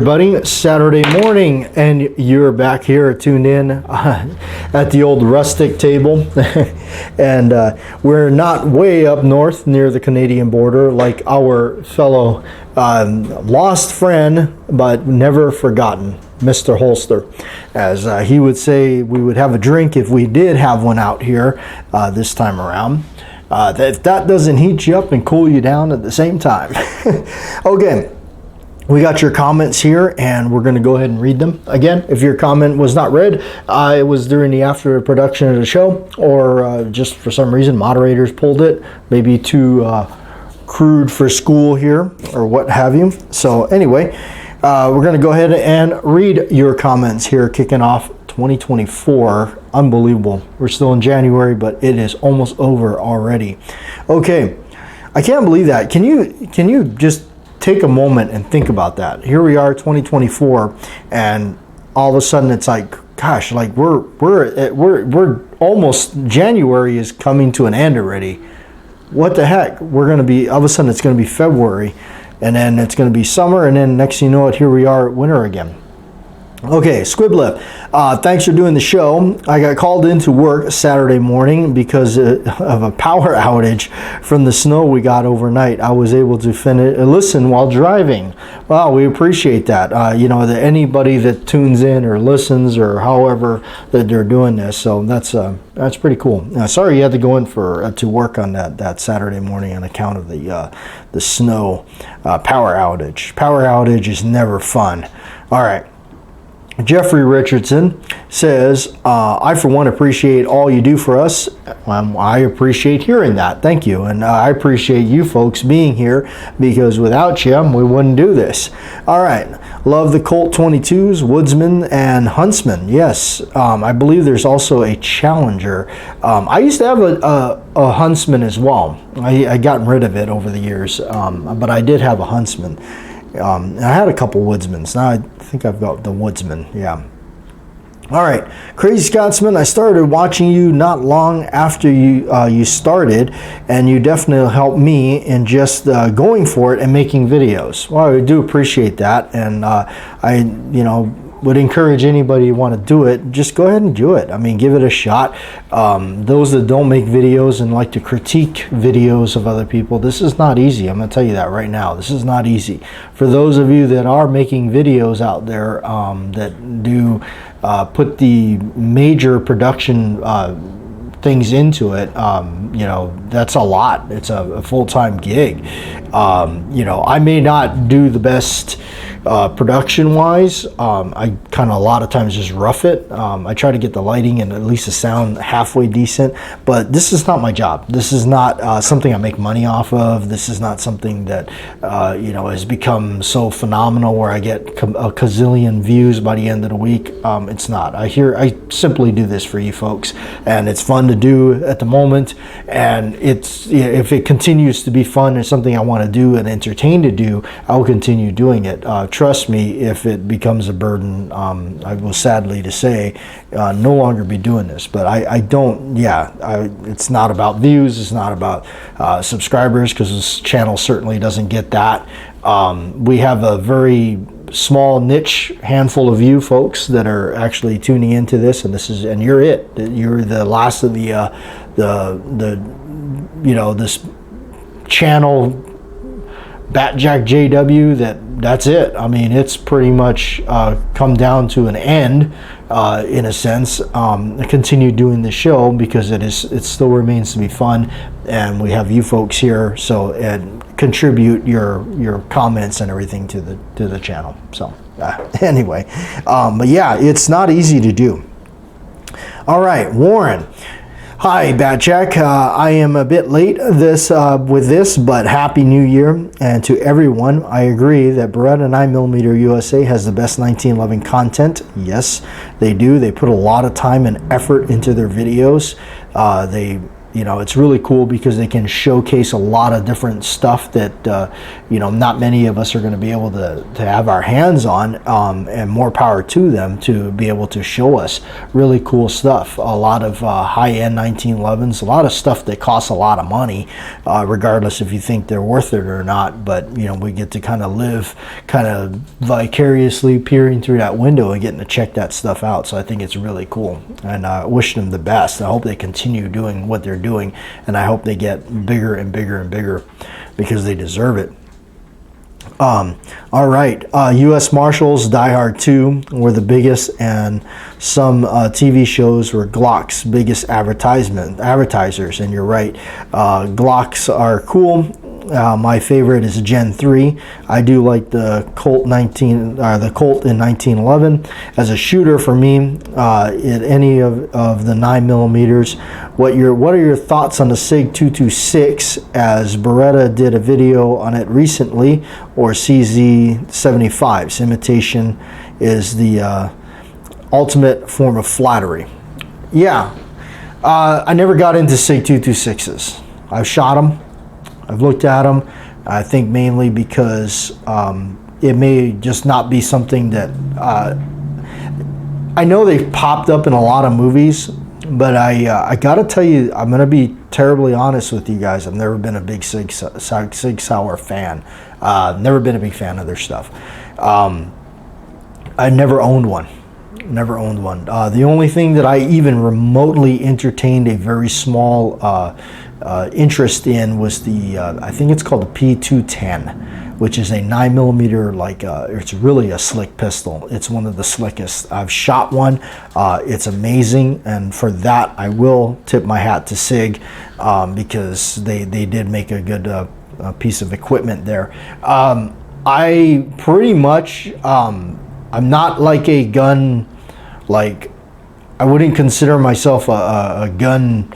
Everybody, Saturday morning, and you're back here tuned in at the old rustic table. And we're not way up north near the Canadian border like our fellow lost friend but never forgotten, Mr. Holster. As he would say, we would have a drink if we did have one out here this time around. If that doesn't heat you up and cool you down at the same time. Okay. We got your comments here, and we're going to go ahead and read them. Again, if your comment was not read, it was during the after production of the show, or just for some reason moderators pulled it, maybe too crude for school here, or what have you. So anyway, we're going to go ahead and read your comments here, kicking off 2024. Unbelievable. We're still in January, but it is almost over already. Okay, I can't believe that. Can you just take a moment and think about that? Here we are, 2024, and all of a sudden it's like, gosh, like we're almost, January is coming to an end already. What the heck? We're going to be, all of a sudden it's going to be February, and then it's going to be summer, and then next thing you know it, here we are, winter again. Okay, Squiblip, thanks for doing the show. I got called into work Saturday morning because of a power outage from the snow we got overnight. I was able to listen while driving. Wow, we appreciate that. You know, that anybody that tunes in or listens or however that they're doing this. So that's pretty cool. Sorry you had to go in to work on that Saturday morning on account of the snow power outage. Power outage is never fun. All right. Jeffrey Richardson says, I for one appreciate all you do for us. I appreciate hearing that. Thank you. And I appreciate you folks being here, because without you, we wouldn't do this. All right. Love the Colt 22s, Woodsman, and Huntsman. Yes. I believe there's also a Challenger. I used to have a Huntsman as well. I gotten rid of it over the years, but I did have a Huntsman. I had a couple Woodsmans. Now I think I've got the Woodsman. Yeah. All right, Crazy Scotsman. I started watching you not long after you started, and you definitely helped me in just going for it and making videos. Well, I do appreciate that, and I would encourage anybody who want to do it, just go ahead and do it. I mean, give it a shot. Those that don't make videos and like to critique videos of other people, this is not easy. I'm going to tell you that right now. This is not easy. For those of you that are making videos out there that do put the major production things into it, that's a lot. It's a full-time gig. I may not do the best production wise. I kind of a lot of times just rough it. I try to get the lighting and at least the sound halfway decent, but this is not my job. This is not something I make money off of. This is not something that has become so phenomenal where I get a gazillion views by the end of the week. It's not. I simply do this for you folks, and it's fun to do at the moment, and if it continues to be fun and something I want to do and entertain to do, I will continue doing it. Trust me, if it becomes a burden, I will sadly to say no longer be doing this. But I don't, it's not about views, it's not about subscribers, because this channel certainly doesn't get that. We have a very small niche handful of you folks that are actually tuning into this, and you're it. You're the last of this channel, Batjack JW, that's it. I mean, it's pretty much come down to an end in a sense. Continue doing the show because it still remains to be fun, and we have you folks here, and contribute your comments and everything to the channel. So anyway, but yeah, it's not easy to do. All right, Warren. Hi, Batjack. I am a bit late with this, but Happy New Year. And to everyone, I agree that Beretta 9mm USA has the best 1911 content. Yes, they do. They put a lot of time and effort into their videos. They it's really cool because they can showcase a lot of different stuff that not many of us are going to be able to have our hands on, and more power to them to be able to show us really cool stuff. A lot of high-end 1911s, a lot of stuff that costs a lot of money, regardless if you think they're worth it or not. But we get to kind of live kind of vicariously peering through that window and getting to check that stuff out. So I think it's really cool, and I wish them the best. I hope they continue doing what they're doing, and I hope they get bigger and bigger and bigger because they deserve it. All right, U.S. Marshals Die Hard 2 were the biggest, and some TV shows were Glock's biggest advertisers. And you're right, Glocks are cool. My favorite is Gen 3. I do like the Colt in 1911 as a shooter for me. In any of the 9mm. What are your thoughts on the SIG 226? As Beretta did a video on it recently, or CZ75s. Imitation is the ultimate form of flattery. Yeah, I never got into SIG 226s. I've shot them. I've looked at them. I think mainly because it may just not be something that I know they've popped up in a lot of movies, but I gotta tell you, I'm gonna be terribly honest with you guys. I've never been a big Sig Sauer fan. Never been a big fan of their stuff. I never owned one. The only thing that I even remotely entertained a very small interest in was the I think it's called the P210, which is a 9mm, it's really a slick pistol. It's one of the slickest. I've shot one. It's amazing, and for that I will tip my hat to SIG, because they did make a good piece of equipment there. I pretty much I'm not like a gun, I wouldn't consider myself a gun,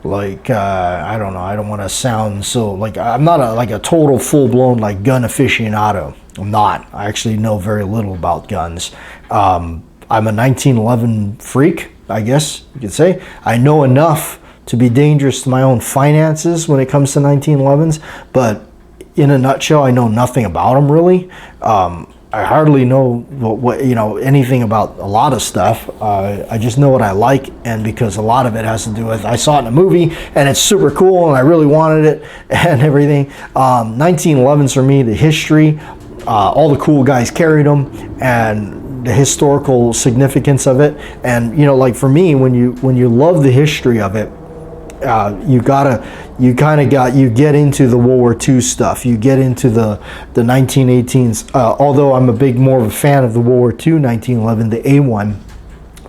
I don't know, I don't want to sound so, I'm not a total full-blown gun aficionado. I'm not. I actually know very little about guns. I'm a 1911 freak, I guess you could say. I know enough to be dangerous to my own finances when it comes to 1911s, but in a nutshell, I know nothing about them really. I hardly know anything about a lot of stuff. I just know what I like, and because a lot of it has to do with, I saw it in a movie and it's super cool and I really wanted it and everything. 1911s for me, the history, all the cool guys carried them, and the historical significance of it. And for me, when you love the history of it, you get into the World War II stuff. You get into the 1918s. Although I'm more of a fan of the World War II 1911, the A1,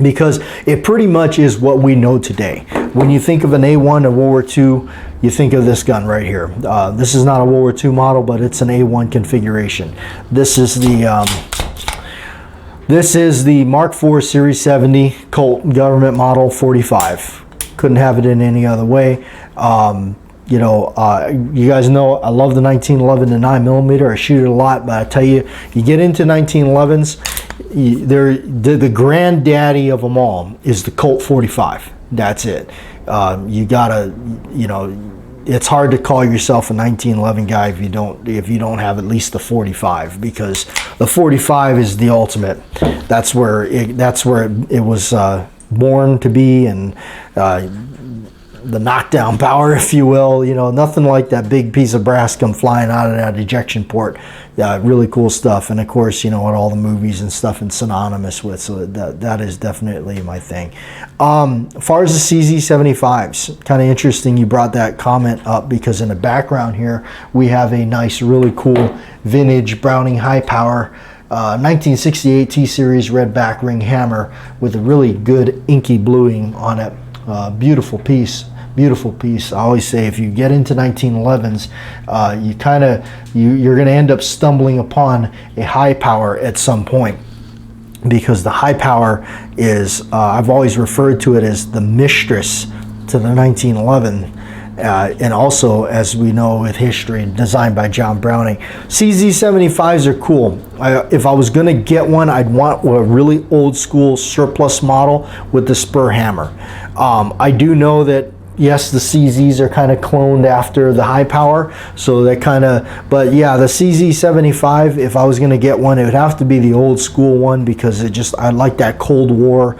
because it pretty much is what we know today. When you think of an A1 in World War II, you think of this gun right here. This is not a World War II model, but it's an A1 configuration. This is the Mark IV Series 70 Colt government model 45. Couldn't have it in any other way. You guys know I love the 1911 to 9mm. I shoot it a lot, but I tell you, you get into 1911s, the granddaddy of them all is the Colt 45. That's it. You gotta, it's hard to call yourself a 1911 guy if you don't have at least the 45, because the 45 is the ultimate. That's where it was born to be, and the knockdown power, if you will. Nothing like that big piece of brass come flying out of that ejection port. Really cool stuff, and of course, what all the movies and stuff is synonymous with. So that is definitely my thing. As far as the CZ75s, kind of interesting you brought that comment up, because in the background here we have a nice, really cool vintage Browning high power 1968 T-Series red back ring hammer with a really good inky bluing on it. Beautiful piece. I always say, if you get into 1911s, you're going to end up stumbling upon a high power at some point, because the high power is, I've always referred to it as the mistress to the 1911. And also, as we know with history, designed by John Browning. CZ75s are cool. If I was going to get one, I'd want a really old school surplus model with the spur hammer. I do know that yes, the CZs are kind of cloned after the high power, so they kind of, but yeah, the CZ75, if I was going to get one, it would have to be the old school one, because I like that Cold War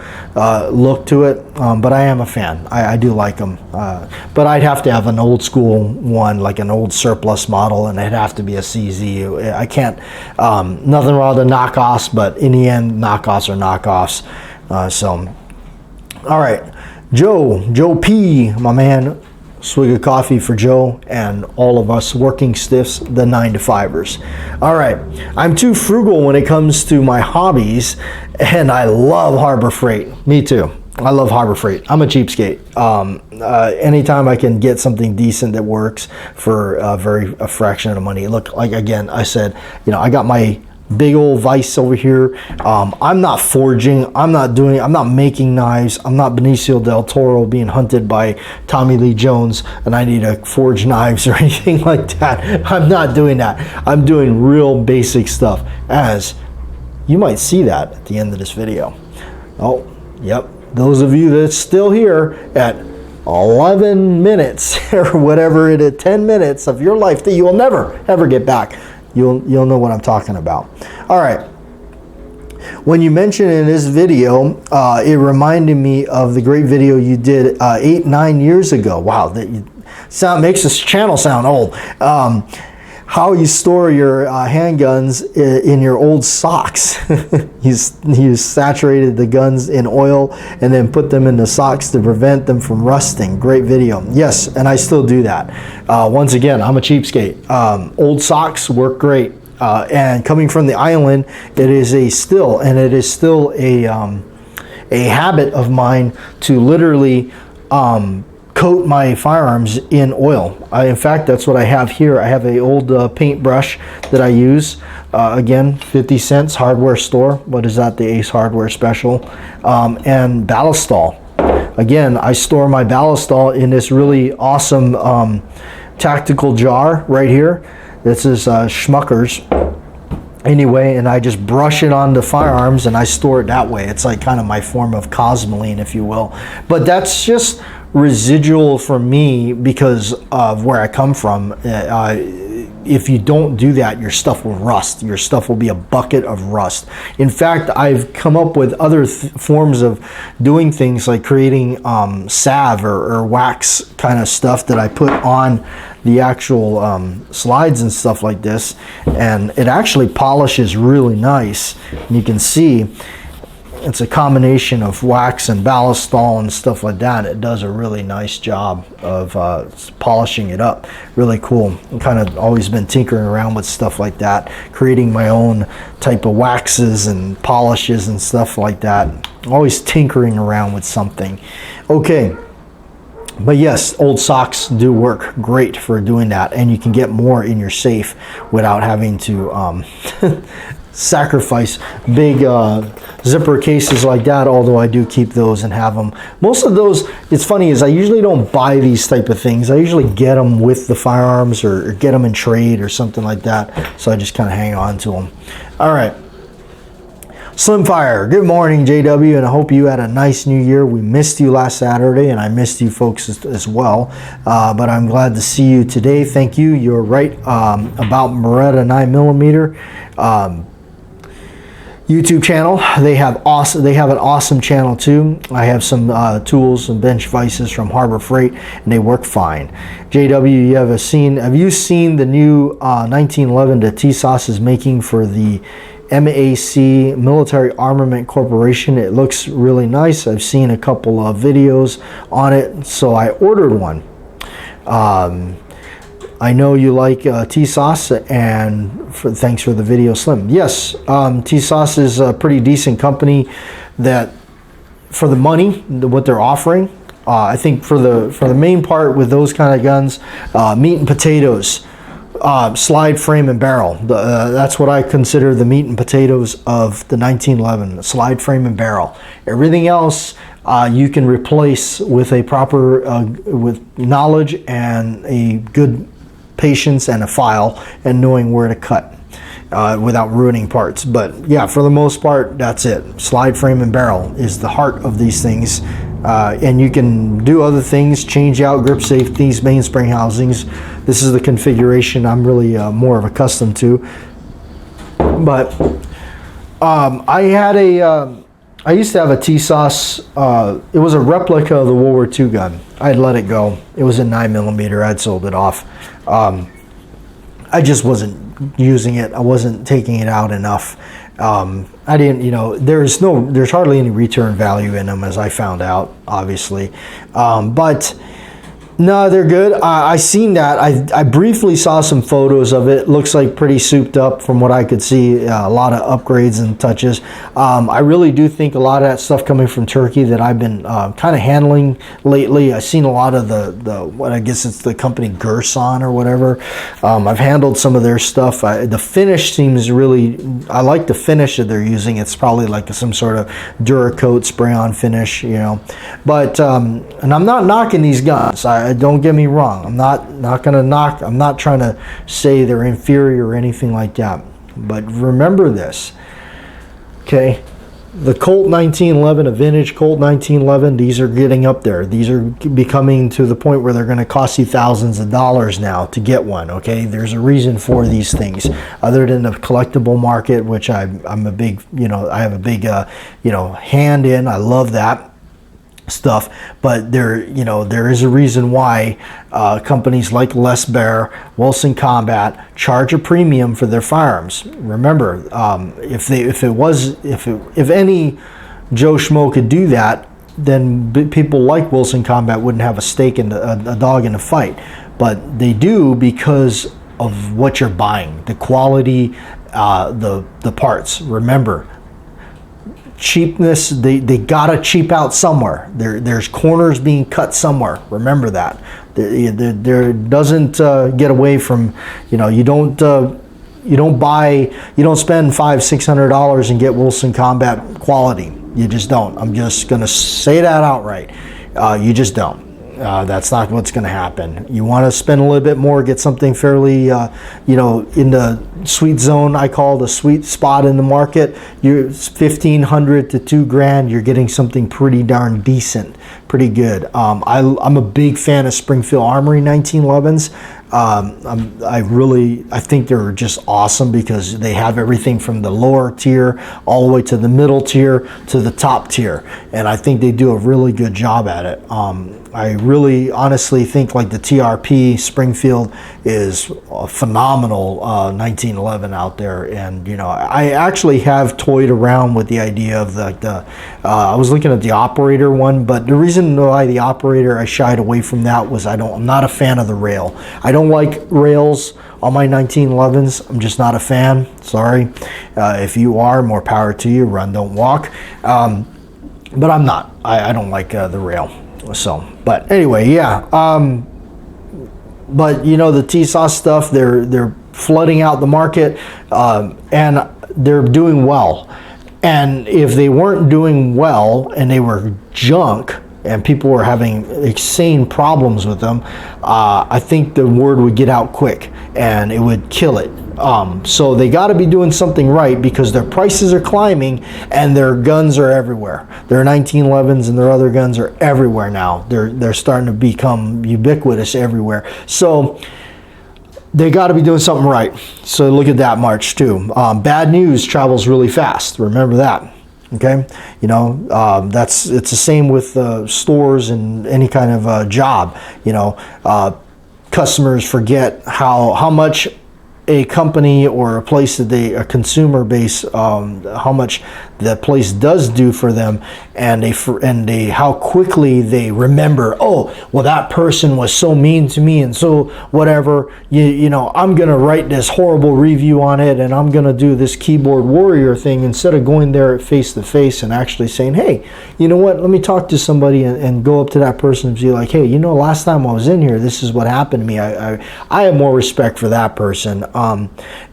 look to it. But I am a fan. I do like them. But I'd have to have an old school one, like an old surplus model, and it'd have to be a CZ. I can't, nothing wrong with the knockoffs, but in the end, knockoffs are knockoffs. All right. Joe P, my man, swig of coffee for Joe and all of us working stiffs, the 9-to-5ers. All right, I'm too frugal when it comes to my hobbies, and I love Harbor Freight. Me too. I love Harbor Freight. I'm a cheapskate. Anytime I can get something decent that works for a fraction of the money. Look, like again, I said, I got my big old vise over here. I'm not forging. I'm not making knives. I'm not Benicio del Toro being hunted by Tommy Lee Jones and I need to forge knives or anything like that. I'm not doing that. I'm doing real basic stuff, as you might see that at the end of this video. Oh, yep. Those of you that's still here at 11 minutes or whatever it is, 10 minutes of your life that you will never ever get back. You'll know what I'm talking about. All right. When you mentioned in this video, it reminded me of the great video you did 8-9 years ago. Wow, that makes this channel sound old. How you store your handguns in your old socks. you saturated the guns in oil and then put them in the socks to prevent them from rusting. Great video. Yes, and I still do that. Once again, I'm a cheapskate. Old socks work great. And coming from the island, it is still a habit of mine to literally coat my firearms in oil. In fact, that's what I have here. I have an old paintbrush that I use. Again, 50 cents, hardware store. What is that? The Ace Hardware Special. And ballistol. Again, I store my ballistol in this really awesome tactical jar right here. This is Schmucker's. Anyway, and I just brush it on the firearms and I store it that way. It's like kind of my form of cosmoline, if you will. But that's just residual for me because of where I come from. If you don't do that, your stuff will rust. Your stuff will be a bucket of rust. In fact, I've come up with other forms of doing things, like creating salve or wax kind of stuff that I put on the actual slides and stuff like this, and it actually polishes really nice. And you can see it's a combination of wax and ballistol and stuff like that. It does a really nice job of polishing it up. Really cool. I've kind of always been tinkering around with stuff like that, creating my own type of waxes and polishes and stuff like that. Always tinkering around with something. Okay. But yes, old socks do work great for doing that, and you can get more in your safe without having to sacrifice big zipper cases like that, although I do keep those and have them. Most of those, it's funny, is I usually don't buy these type of things. I usually get them with the firearms or get them in trade or something like that, so I just kind of hang on to them. All right. Slimfire, good morning, JW, and I hope you had a nice new year. We missed you last Saturday, and I missed you folks as well, but I'm glad to see you today. Thank you. You're right about Beretta 9mm. YouTube channel. They have an awesome channel too. I have some tools and bench vices from Harbor Freight, and they work fine. JW, have you seen the new 1911 that TSOS is making for the MAC, Military Armament Corporation? It looks really nice. I've seen a couple of videos on it, so I ordered one. I know you like TSOS, and thanks for the video, Slim. Yes, TSOS is a pretty decent company that, for the money, what they're offering, I think for the main part with those kind of guns, meat and potatoes, slide frame and barrel. That's what I consider the meat and potatoes of the 1911, slide frame and barrel. Everything else you can replace with a proper, with knowledge and a good patience and a file and knowing where to cut without ruining parts. But yeah, for the most part, that's it. Slide frame and barrel is the heart of these things. and you can do other things, change out grip safeties, mainspring housings. This is the configuration I'm really more of accustomed to. But I used to have a T-Sauce. It was a replica of the World War II gun. I'd let it go. It was a 9mm. I'd sold it off. I just wasn't using it. I wasn't taking it out enough. I didn't, there's hardly any return value in them, as I found out, obviously. But no, they're good. I seen that. I briefly saw some photos of it. Looks like pretty souped up from what I could see. A lot of upgrades and touches. I really do think a lot of that stuff coming from Turkey that I've been kind of handling lately. I've seen a lot of what I guess it's the company Gerson or whatever. I've handled some of their stuff. The finish seems really, I like the finish that they're using. It's probably like some sort of Duracoat spray-on finish, But, and I'm not knocking these guns. Don't get me wrong. I'm not gonna knock. I'm not trying to say they're inferior or anything like that. But remember this, okay? The Colt 1911, a vintage Colt 1911. These are getting up there. These are becoming to the point where they're going to cost you thousands of dollars now to get one. Okay, there's a reason for these things, other than the collectible market, which I'm a big, I have a big, hand in. I love that stuff, but there is a reason why companies like Les Bear, Wilson Combat charge a premium for their firearms. Remember, if any Joe Schmo could do that, then people like Wilson Combat wouldn't have a stake in a dog in a fight. But they do because of what you're buying, the quality, the parts. Remember, cheapness, they gotta cheap out somewhere. There's corners being cut somewhere. Remember that. There doesn't get away from, you don't spend $500-600 and get Wilson Combat quality. You just don't. I'm just gonna say that outright. You just don't. That's not what's going to happen. You want to spend a little bit more, get something fairly, in the sweet zone. I call the sweet spot in the market. You're $1,500 to $2,000. You're getting something pretty darn decent, pretty good. I'm a big fan of Springfield Armory 1911s. I think they're just awesome because they have everything from the lower tier all the way to the middle tier to the top tier, and I think they do a really good job at it. I really honestly think like the TRP Springfield is a phenomenal 1911 out there, and I actually have toyed around with the idea of I was looking at the Operator one, but the reason why the Operator I shied away from that was I'm not a fan of the rail. I don't like rails on my 1911s. I'm just not a fan. Sorry. If you are, more power to you. Run, don't walk. But I'm not. I don't like the rail. So, but anyway, yeah. But the T-Sauce stuff, they're flooding out the market, and they're doing well. And if they weren't doing well and they were junk and people were having insane problems with them, I think the word would get out quick and it would kill it. So they got to be doing something right because their prices are climbing and their guns are everywhere. Their 1911s and their other guns are everywhere now. They're starting to become ubiquitous everywhere. So they got to be doing something right. So look at that march too. Bad news travels really fast. Remember that. Okay, it's the same with stores and any kind of job. Customers forget how much a company or a place that a consumer base, how much that place does do for them, and they how quickly they remember. Oh, well, that person was so mean to me, and so whatever. I'm gonna write this horrible review on it, and I'm gonna do this keyboard warrior thing instead of going there face to face and actually saying, hey, you know what? Let me talk to somebody and go up to that person and be like, hey, last time I was in here, this is what happened to me. I have more respect for that person.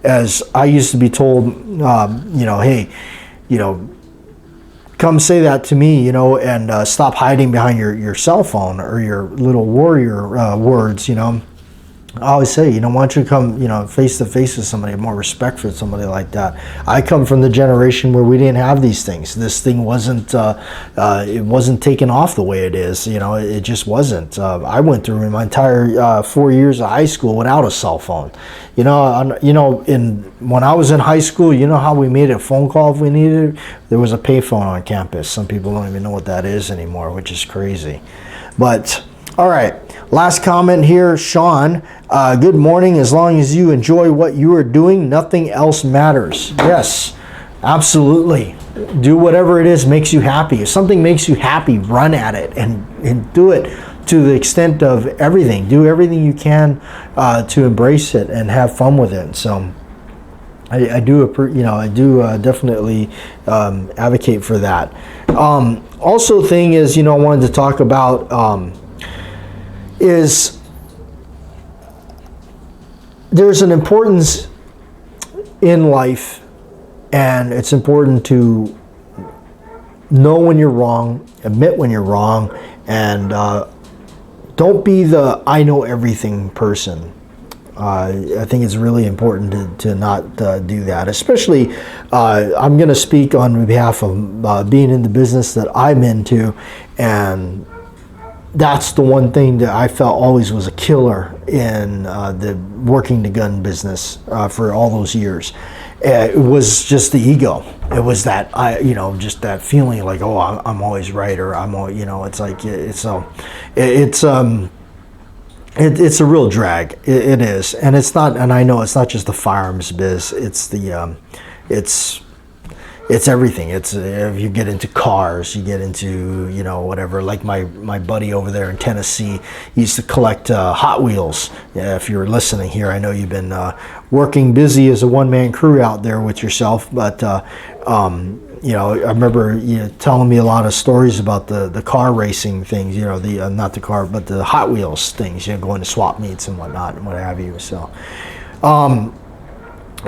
As I used to be told, hey, come say that to me, and stop hiding behind your cell phone or your little warrior words, I always say, why don't you come, face to face with somebody, more respect for somebody like that. I come from the generation where we didn't have these things. This thing wasn't, it wasn't taken off the way it is. It just wasn't. I went through my entire 4 years of high school without a cell phone. When I was in high school, how we made a phone call if we needed it? There was a payphone on campus. Some people don't even know what that is anymore, which is crazy. But all right, last comment here, Sean. Good morning. As long as you enjoy what you are doing, nothing else matters. Yes, absolutely. Do whatever it is makes you happy. If something makes you happy, run at it and do it to the extent of everything. Do everything you can to embrace it and have fun with it. So I do definitely advocate for that. Also, thing is, I wanted to talk about. Is there's an importance in life, and it's important to know when you're wrong, admit when you're wrong, and don't be the I know everything person. I think it's really important to not do that. Especially, I'm going to speak on behalf of being in the business that I'm into, and that's the one thing that I felt always was a killer in the working the gun business for all those years. It was just the ego. It was that just that feeling like, oh, I'm always right, or I'm always, it's like it's a real drag. It is, and it's not. And I know it's not just the firearms biz. It's it's everything. It's if you get into cars, you get into whatever. Like my buddy over there in Tennessee, he used to collect Hot Wheels. Yeah, if you're listening here, I know you've been working busy as a one-man crew out there with yourself. But I remember telling me a lot of stories about the car racing things. Not the car, but the Hot Wheels things. Going to swap meets and whatnot and what have you. So.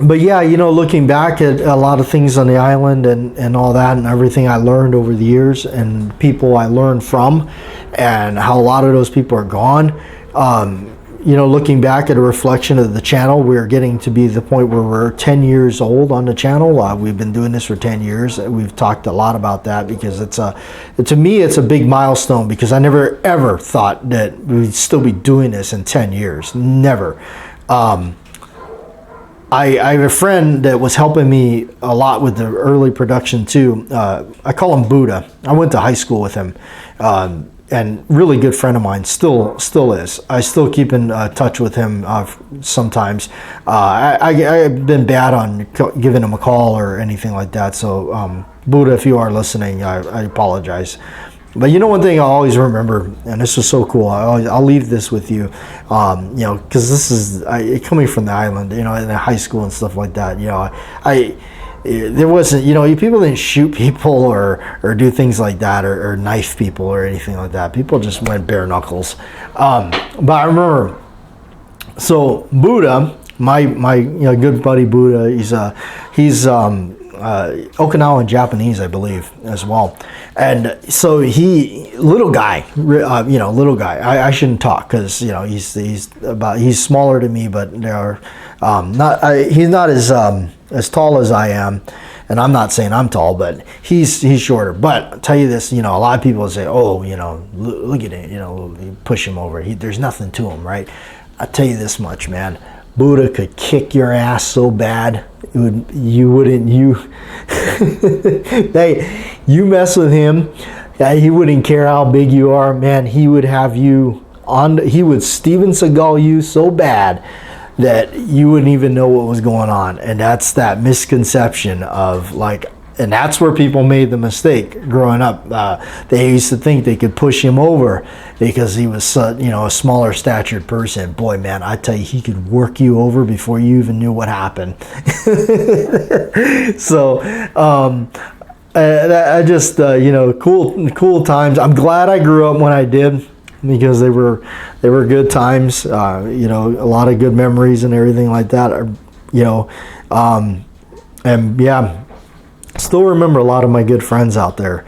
But yeah, looking back at a lot of things on the island and all that and everything I learned over the years and people I learned from and how a lot of those people are gone, looking back at a reflection of the channel, we're getting to be the point where we're 10 years old on the channel. We've been doing this for 10 years. We've talked a lot about that because to me, it's a big milestone because I never ever thought that we'd still be doing this in 10 years. Never. I have a friend that was helping me a lot with the early production too. I call him Buddha. I went to high school with him, and really good friend of mine. Still is. I still keep in touch with him sometimes. I've been bad on giving him a call or anything like that. So Buddha, if you are listening, I apologize. But one thing I always remember, and this was so cool. I'll leave this with you, because this is coming from the island, in high school and stuff like that. There wasn't, people didn't shoot people or do things like that or knife people or anything like that. People just went bare knuckles. But I remember, so Buddha, my good buddy Buddha, he's Okinawan Japanese, I believe, as well. And so little guy. I shouldn't talk because he's smaller than me, but he's not as tall as I am. And I'm not saying I'm tall, but he's shorter. But I'll tell you this, a lot of people say, oh, look at it, push him over. There's nothing to him, right? I'll tell you this much, man. Buddha could kick your ass so bad, you mess with him, he wouldn't care how big you are, man. He would have you he would Steven Seagal you so bad that you wouldn't even know what was going on. And that's that misconception of and that's where people made the mistake growing up. They used to think they could push him over because he was, a smaller statured person. Boy, man, I tell you, he could work you over before you even knew what happened. So, I just, cool times. I'm glad I grew up when I did because they were good times. A lot of good memories and everything like that. And yeah. Still remember a lot of my good friends out there.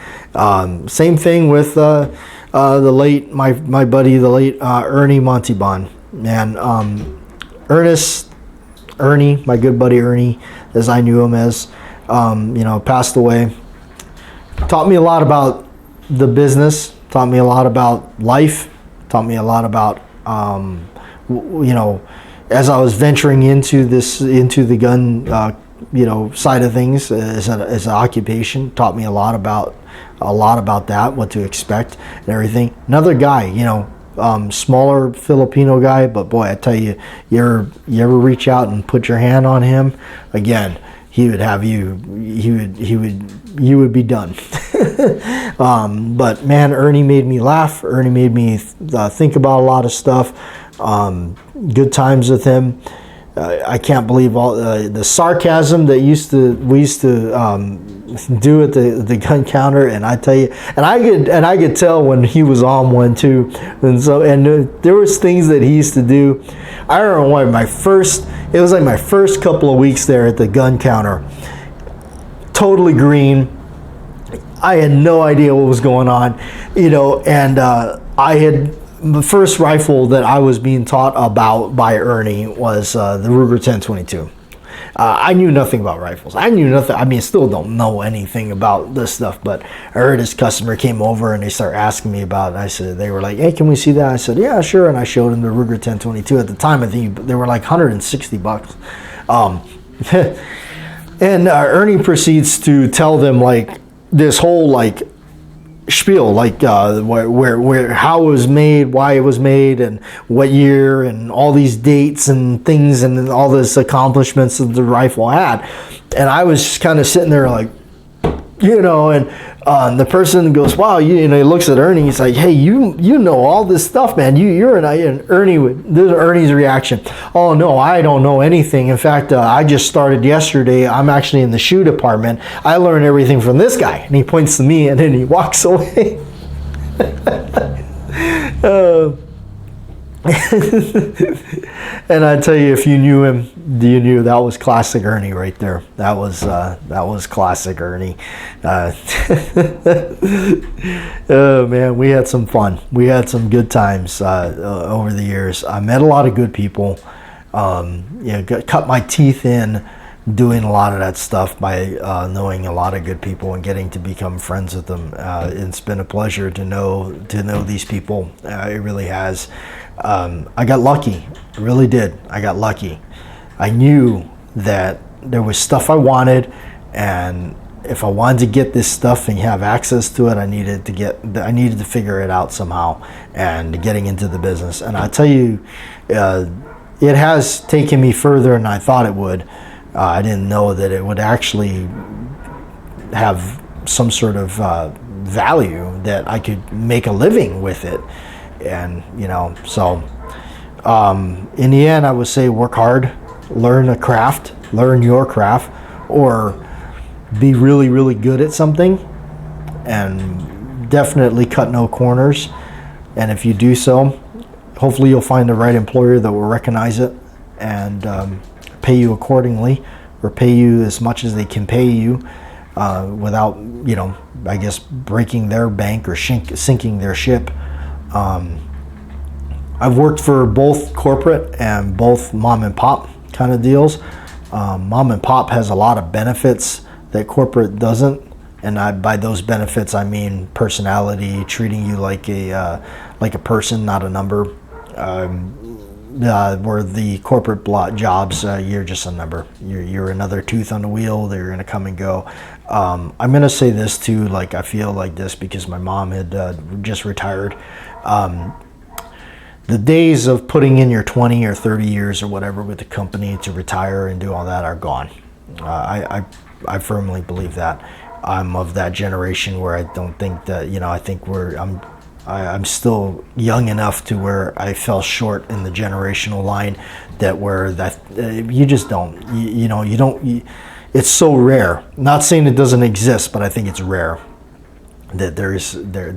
Same thing with the late my buddy, the late Ernie Montalban. man. Ernie, my good buddy Ernie, as I knew him as, passed away. Taught me a lot about the business, taught me a lot about life, taught me a lot about, as I was venturing into the gun, side of things as an occupation, taught me a lot about that, what to expect and everything. Another guy, smaller Filipino guy, but boy, I tell you, you ever reach out and put your hand on him, again, he would have you would be done. But man, Ernie made me laugh. Ernie made me think about a lot of stuff. Good times with him. I can't believe all the sarcasm that we used to do at the gun counter, and I tell you, and I could tell when he was on one too, and there was things that he used to do. I don't know why it was like my first couple of weeks there at the gun counter, totally green. I had no idea what was going on, and I had. The first rifle that I was being taught about by Ernie was the Ruger 1022. I knew nothing about rifles. I knew nothing. I mean, I still don't know anything about this stuff, but I heard his customer came over and they started asking me about it. They were like, hey, can we see that? I said, yeah, sure. And I showed them the Ruger 1022. At the time, I think they were like $160. And Ernie proceeds to tell them like this whole like spiel, like where how it was made, why it was made, and what year, and all these dates and things, and all this accomplishments that the rifle had. And I was just kind of sitting there like, and the person goes, wow, he looks at Ernie, he's like, hey, you know all this stuff, man. You're and Ernie, this is Ernie's reaction. Oh no, I don't know anything. In fact, I just started yesterday. I'm actually in the shoe department. I learned everything from this guy. And he points to me and then he walks away. And I tell you, if you knew him, you knew that was classic Ernie right there. That was classic Ernie. Oh man, we had some fun. We had some good times over the years. I met a lot of good people. Cut my teeth in doing a lot of that stuff by knowing a lot of good people and getting to become friends with them. It's been a pleasure to know these people. It really has. I got lucky. I really did. I got lucky. I knew that there was stuff I wanted, and if I wanted to get this stuff and have access to it, I needed to figure it out somehow, and getting into the business. And I tell you, it has taken me further than I thought it would. I didn't know that it would actually have some sort of value, that I could make a living with it. And so in the end, I would say work hard, learn your craft, or be really, really good at something, and definitely cut no corners. And if you do so, hopefully you'll find the right employer that will recognize it and pay you accordingly, or pay you as much as they can pay you without, I guess, breaking their bank or sinking their ship. I've worked for both corporate and both mom and pop kind of deals. Mom and pop has a lot of benefits that corporate doesn't, and by those benefits I mean personality, treating you like a person, not a number. Where the corporate jobs, you're just a number. You're another tooth on the wheel. They're going to come and go. I'm going to say this too, like I feel like this because my mom had just retired. The days of putting in your 20 or 30 years or whatever with the company to retire and do all that are gone. I firmly believe that. I'm of that generation where I don't think that, I think I'm still young enough to where I fell short in the generational line you just don't, it's so rare. Not saying it doesn't exist, but I think it's rare that there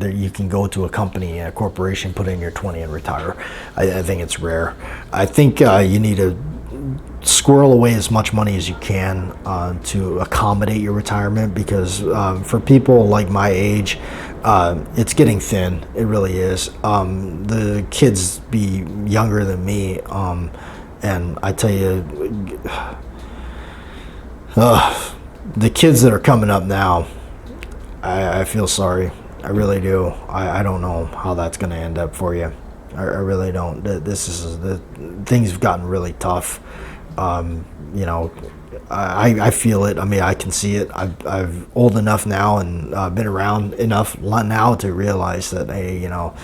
you can go to a company, a corporation, put in your 20 and retire. I think it's rare. I think you need to squirrel away as much money as you can to accommodate your retirement, because for people like my age, It's getting thin. It really is. The kids be younger than me, and I tell you, the kids that are coming up now, I feel sorry. I really do. I don't know how that's going to end up for you. I really don't. Things have gotten really tough. You know, I feel it. I mean, I can see it. I've old enough now and been around enough now to realize that, hey, you know,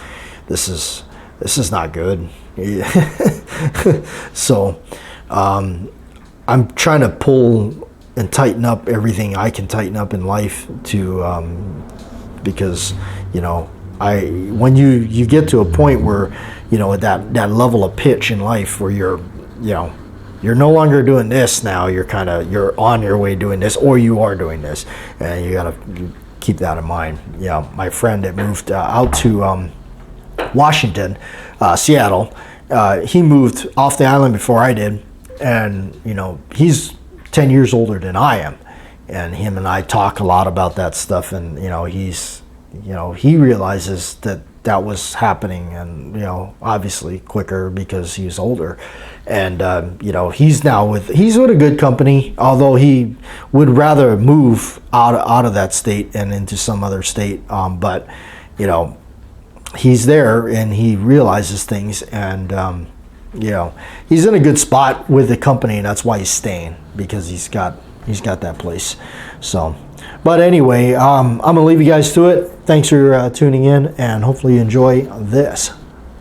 this is not good. So I'm trying to pull and tighten up everything I can tighten up in life to because, you know, when you get to a point where, you know, at that level of pitch in life where you're no longer doing this now, you're on your way doing this, or you are doing this, and you got to keep that in mind. Yeah, my friend that moved out to Washington, Seattle, he moved off the island before I did, and, you know, he's 10 years older than I am, and him and I talk a lot about that stuff, and, you know, he realizes that was happening, and, you know, obviously quicker because he's older, and you know, he's with a good company, although he would rather move out of that state and into some other state, but, you know, he's there and he realizes things, and you know, he's in a good spot with the company, and that's why he's staying, because he's got that place. So, but anyway, I'm gonna leave you guys to it. Thanks for tuning in, and hopefully you enjoy this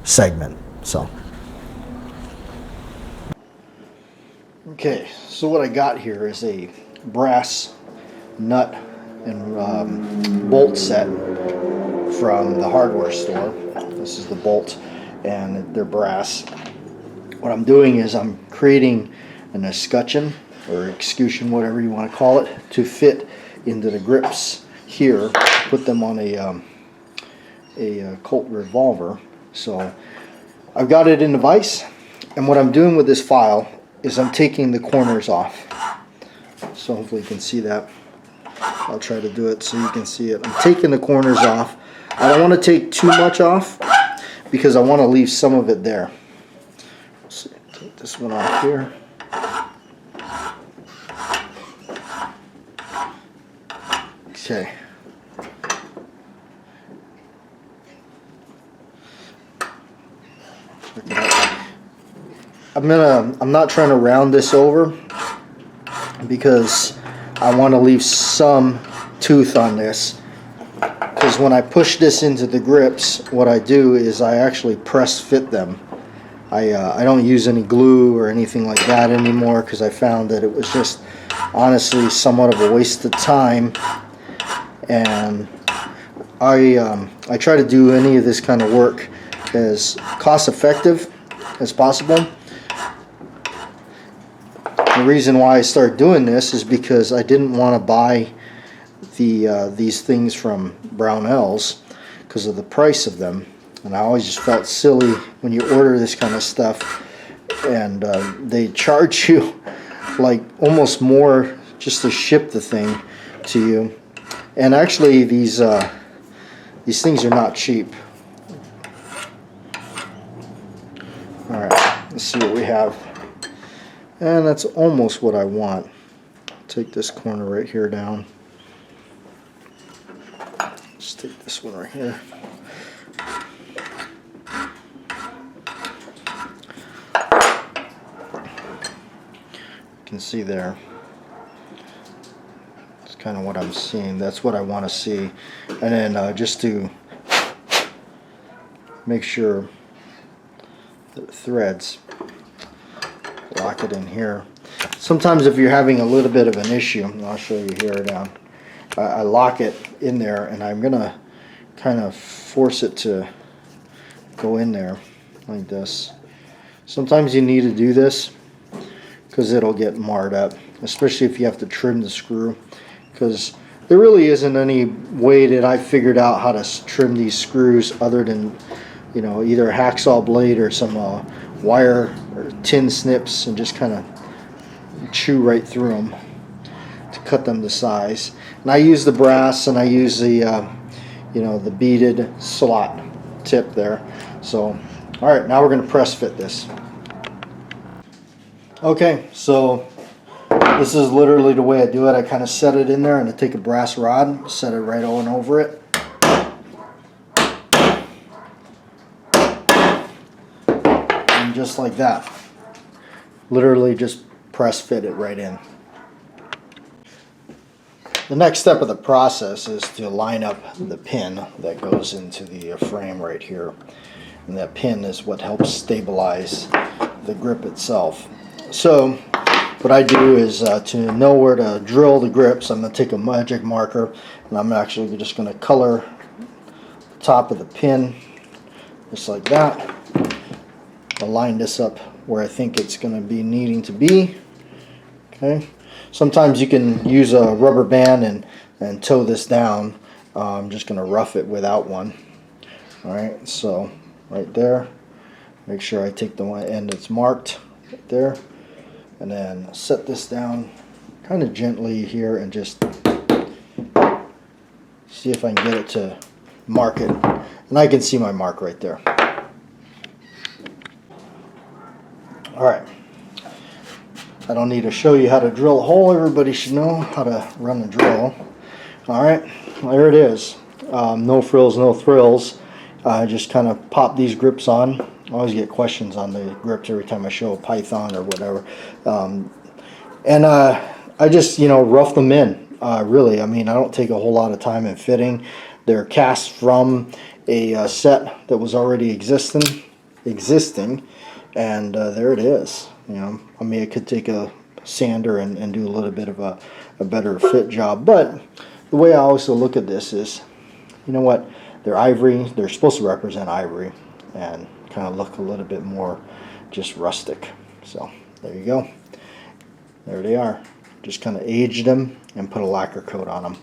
segment. So, okay, so what I got here is a brass nut and bolt set from the hardware store. This is the bolt, and they're brass. What I'm doing is I'm creating an escutcheon or execution, whatever you want to call it, to fit into the grips here. Put them on a Colt revolver. So I've got it in the vise, and what I'm doing with this file is I'm taking the corners off. So hopefully you can see that. I'll try to do it so you can see it. I'm taking the corners off. I don't want to take too much off because I want to leave some of it there. Let's see, take this one off here. Okay. Check it out. I'm not trying to round this over because I want to leave some tooth on this, because when I push this into the grips, what I do is I actually press fit them. I don't use any glue or anything like that anymore, because I found that it was just honestly somewhat of a waste of time, and I try to do any of this kind of work as cost effective as possible. The reason why I started doing this is because I didn't want to buy these things from Brownells because of the price of them, and I always just felt silly when you order this kind of stuff and they charge you like almost more just to ship the thing to you. And actually these things are not cheap. Alright, let's see what we have. And that's almost what I want. Take this corner right here down. Just take this one right here. You can see there. It's kind of what I'm seeing. That's what I want to see. And then just to make sure that it threads, lock it in here. Sometimes if you're having a little bit of an issue, I'll show you here down. I lock it in there, and I'm gonna kind of force it to go in there like this. Sometimes you need to do this because it'll get marred up, especially if you have to trim the screw, because there really isn't any way that I figured out how to trim these screws other than, you know, either a hacksaw blade or some wire or tin snips, and just kind of chew right through them to cut them to size. And I use the brass, and I use the the beaded slot tip there. So, all right, now we're going to press fit this. Okay, so this is literally the way I do it. I kind of set it in there, and I take a brass rod, set it right on over it. And just like that. Literally just press fit it right in. The next step of the process is to line up the pin that goes into the frame right here. And that pin is what helps stabilize the grip itself. So what I do is to know where to drill the grips, I'm going to take a magic marker and I'm actually just going to color the top of the pin just like that. I'll line this up where I think it's going to be needing to be. Okay. Sometimes you can use a rubber band and tow this down. I'm just going to rough it without one. Alright, so right there. Make sure I take the one end that's marked right there. And then set this down kind of gently here and just see if I can get it to mark it. And I can see my mark right there. Alright. I don't need to show you how to drill a hole. Everybody should know how to run a drill. Alright, there it is. No frills, no thrills. I just kind of pop these grips on. I always get questions on the grips every time I show a python or whatever. And I just, rough them in. Really, I mean, I don't take a whole lot of time in fitting. They're cast from a set that was already existing. And there it is. I mean, I could take a sander and do a little bit of a better fit job. But the way I also look at this is, you know what? They're ivory. They're supposed to represent ivory and kind of look a little bit more just rustic. So there you go. There they are. Just kind of aged them and put a lacquer coat on them.